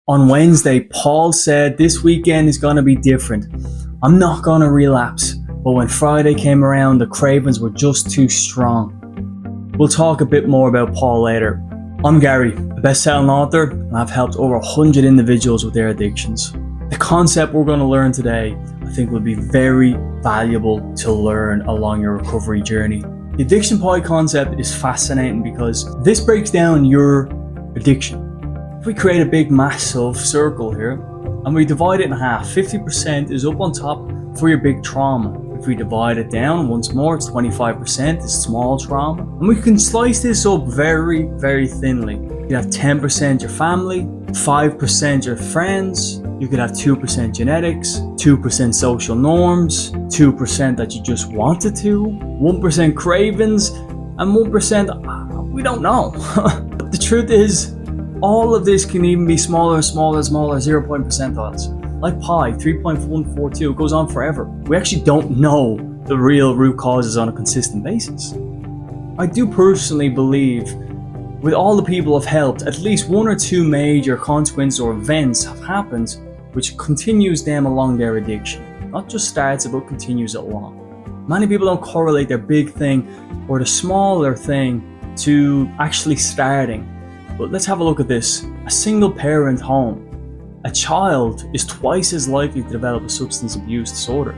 On Wednesday, Paul said this weekend is going to be different. I'm not going to relapse. But when Friday came around, the cravings were just too strong. We'll talk a bit more about Paul later. I'm Gary, a best-selling author, and I've helped over 100 individuals with their addictions. The concept we're going to learn today, I think, will be very valuable to learn along your recovery journey. The addiction pie concept is fascinating because this breaks down your addiction. If we create a big massive circle here and we divide it in half, 50% is up on top for your big trauma. If we divide it down once more, it's 25% is small trauma. And we can slice this up very, very thinly. You could have 10% your family, 5% your friends, you could have 2% genetics, 2% social norms, 2% that you just wanted to, 1% cravings, and 1% we don't know. The truth is, all of this can even be smaller, 0 point percentiles. Like pi, 3.142, it goes on forever. We actually don't know the real root causes on a consistent basis. I do personally believe with all the people I've helped, at least one or two major consequences or events have happened which continues them along their addiction. Not just starts it, but continues it along. Many people don't correlate their big thing or the smaller thing to actually starting. But let's have a look at this. A single parent home. A child is twice as likely to develop a substance abuse disorder.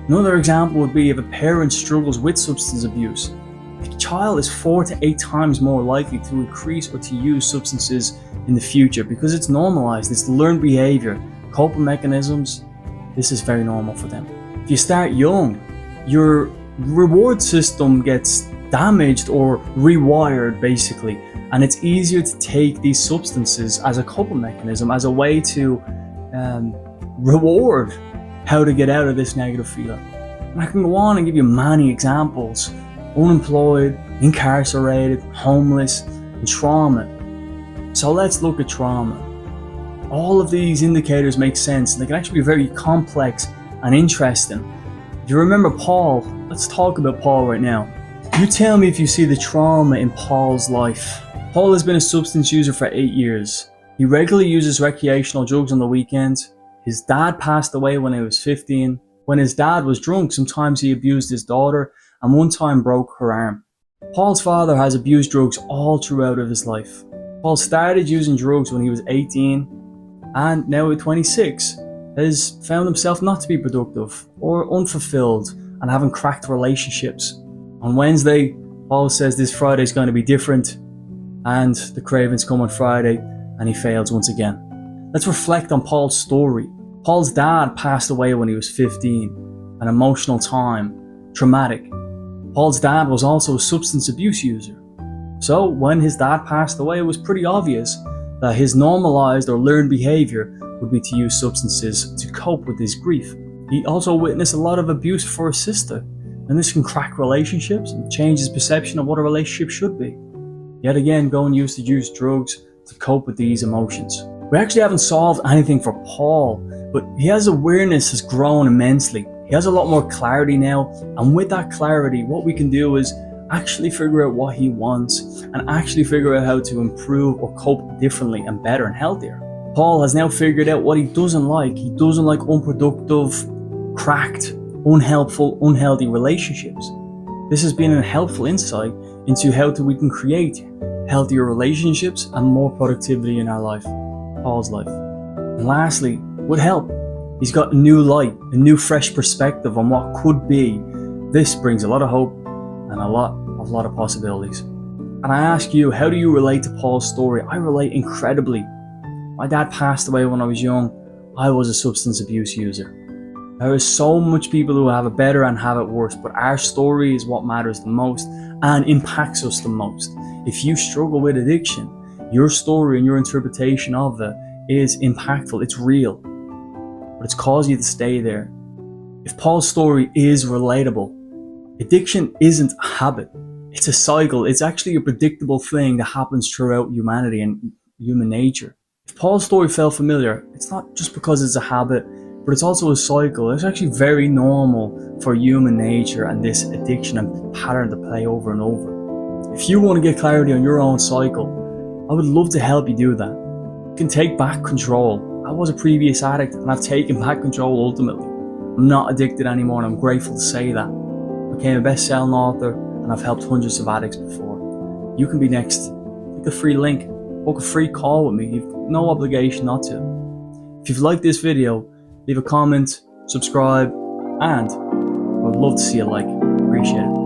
Another example would be if a parent struggles with substance abuse. A child is 4 to 8 times more likely to increase or to use substances in the future because it's normalized, it's learned behavior, coping mechanisms. This is very normal for them. If you start young, your reward system gets damaged or rewired basically, and it's easier to take these substances as a coping mechanism, as a way to reward how to get out of this negative feeling. And I can go on and give you many examples: unemployed, incarcerated, homeless, and trauma. So let's look at trauma. All of these indicators make sense, and they can actually be very complex and interesting. If you remember Paul, let's talk about Paul right now. You tell me if you see the trauma in Paul's life. Paul has been a substance user for 8 years. He regularly uses recreational drugs on the weekends. His dad passed away when he was 15. When his dad was drunk, sometimes he abused his daughter and one time broke her arm. Paul's father has abused drugs all throughout of his life. Paul started using drugs when he was 18 and now at 26 has found himself not to be productive or unfulfilled and having cracked relationships. On Wednesday, Paul says this Friday is going to be different, and the cravings come on Friday and he fails once again. Let's reflect on Paul's story. Paul's dad passed away when he was 15, an emotional time, traumatic. Paul's dad was also a substance abuse user. So when his dad passed away, it was pretty obvious that his normalized or learned behavior would be to use substances to cope with his grief. He also witnessed a lot of abuse for his sister, and this can crack relationships and change his perception of what a relationship should be. Yet again, going used to use drugs to cope with these emotions. We actually haven't solved anything for Paul, but his awareness has grown immensely. He has a lot more clarity now, and with that clarity, what we can do is actually figure out what he wants and actually figure out how to improve or cope differently and better and healthier. Paul has now figured out what he doesn't like. He doesn't like unproductive, cracked, unhelpful, unhealthy relationships. This has been a helpful insight into how we can create healthier relationships and more productivity in our life, Paul's life. And lastly, with help, he's got a new light, a new fresh perspective on what could be. This brings a lot of hope and a lot of possibilities. And I ask you, how do you relate to Paul's story? I relate incredibly. My dad passed away when I was young. I was a substance abuse user. There is so much people who have it better and have it worse, but our story is what matters the most and impacts us the most. If you struggle with addiction, your story and your interpretation of it is impactful. It's real, but it's caused you to stay there. If Paul's story is relatable, addiction isn't a habit. It's a cycle. It's actually a predictable thing that happens throughout humanity and human nature. If Paul's story felt familiar, it's not just because it's a habit, but it's also a cycle. It's actually very normal for human nature and this addiction and pattern to play over and over. If you want to get clarity on your own cycle, I would love to help you do that. You can take back control. I was a previous addict and I've taken back control ultimately. I'm not addicted anymore, and I'm grateful to say that. I became a best-selling author and I've helped hundreds of addicts before. You can be next. Click the free link. Book a free call with me. You've no obligation not to. If you've liked this video, leave a comment, subscribe, and I would love to see a like. Appreciate it.